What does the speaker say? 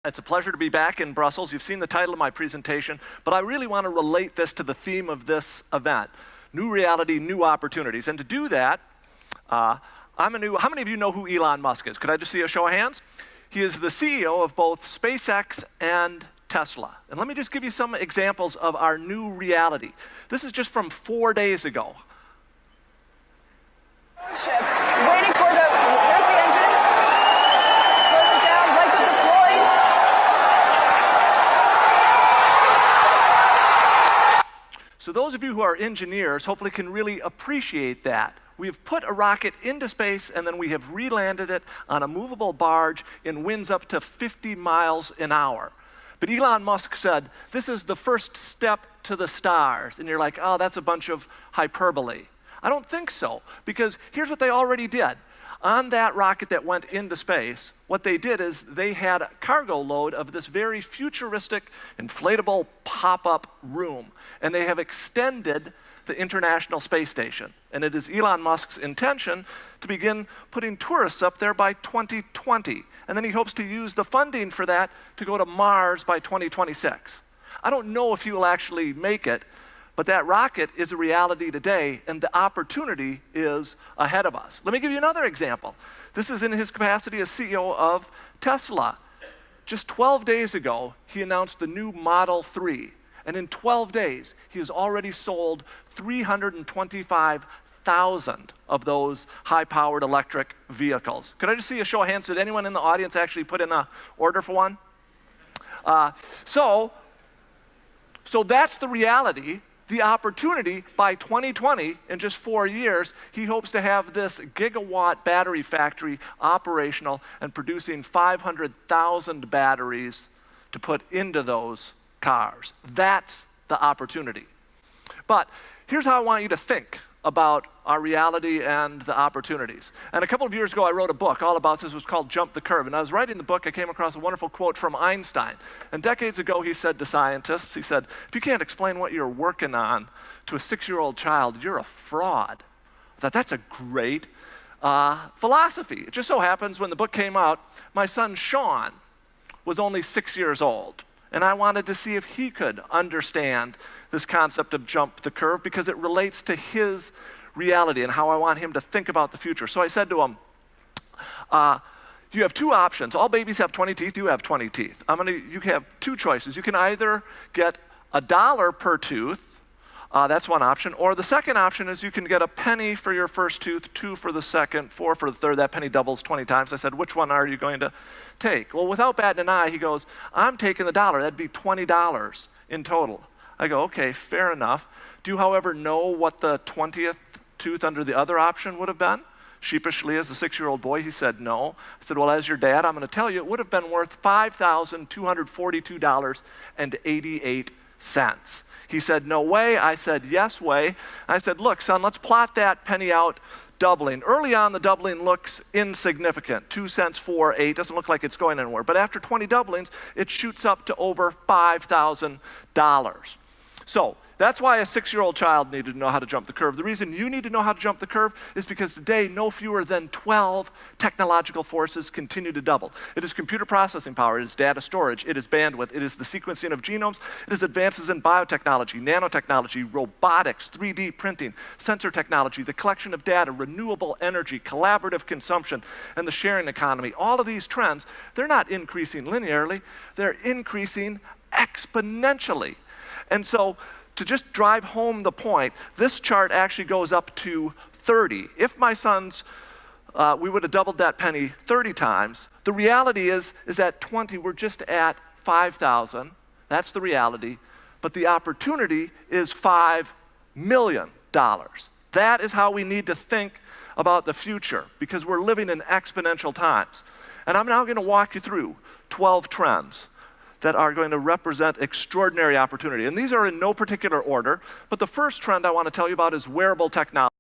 It's a pleasure to be back in Brussels. You've seen the title of my presentation, but I really want to relate this to the theme of this event: new reality, new opportunities. And to do that, how many of you know who Elon Musk is? Could I just see a show of hands? He is the CEO of both SpaceX and Tesla. And let me just give you some examples of our new reality. This is just from 4 days ago. Waiting for there's the engine. Slow it down, lights are deployed. So those of you who are engineers hopefully can really appreciate that. We have put a rocket into space and then we have re-landed it on a movable barge in winds up to 50 miles an hour. But Elon Musk said, this is the first step to the stars. And you're like, oh, that's a bunch of hyperbole. I don't think so, because here's what they already did. On that rocket that went into space, what they did is they had a cargo load of this very futuristic, inflatable pop-up room. And they have extended the International Space Station. And it is Elon Musk's intention to begin putting tourists up there by 2020. And then he hopes to use the funding for that to go to Mars by 2026. I don't know if he will actually make it, but that rocket is a reality today, and the opportunity is ahead of us. Let me give you another example. This is in his capacity as CEO of Tesla. Just 12 days ago, he announced the new Model 3. And in 12 days, he has already sold 325,000 of those high-powered electric vehicles. Could I just see a show of hands? Did anyone in the audience actually put in an order for one? So that's the reality. The opportunity by 2020, in just 4 years, he hopes to have this gigawatt battery factory operational and producing 500,000 batteries to put into those cars. That's the opportunity. But here's how I want you to think about our reality and the opportunities. And a couple of years ago, I wrote a book all about this. It was called Jump the Curve. And I was writing the book, I came across a wonderful quote from Einstein. And decades ago, he said to scientists, he said, if you can't explain what you're working on to a 6-year-old child, you're a fraud. I thought, that's a great philosophy. It just so happens when the book came out, my son Sean was only 6 years old. And I wanted to see if he could understand this concept of jump the curve because it relates to his reality and how I want him to think about the future. So I said to him, you have two options. All babies have 20 teeth. You have 20 teeth. You have two choices. You can either get $1 per tooth. That's one option. Or the second option is you can get a penny for your first tooth, 2 for the second, 4 for the third. That penny doubles 20 times. I said, which one are you going to take? Well, without batting an eye, he goes, I'm taking the $1. That'd be $20 in total. I go, okay, fair enough. Do you, however, know what the 20th tooth under the other option would have been? Sheepishly, as a 6-year-old boy, he said no. I said, well, as your dad, I'm going to tell you, it would have been worth $5,242.88. He said, no way. I said, yes way. I said, look, son, let's plot that penny out doubling. Early on, the doubling looks insignificant. 2 cents, 4, 8. Doesn't look like it's going anywhere. But after 20 doublings, it shoots up to over $5,000. So that's why a 6-year-old child needed to know how to jump the curve. The reason you need to know how to jump the curve is because today no fewer than 12 technological forces continue to double. It is computer processing power, it is data storage, it is bandwidth, it is the sequencing of genomes, it is advances in biotechnology, nanotechnology, robotics, 3D printing, sensor technology, the collection of data, renewable energy, collaborative consumption, and the sharing economy. All of these trends, they're not increasing linearly, they're increasing exponentially. And so, to just drive home the point, this chart actually goes up to 30. If my sons, we would have doubled that penny 30 times. The reality is at 20, we're just at 5,000. That's the reality. But the opportunity is $5 million. That is how we need to think about the future because we're living in exponential times. And I'm now going to walk you through 12 trends that are going to represent extraordinary opportunity. And these are in no particular order, but the first trend I want to tell you about is wearable technology.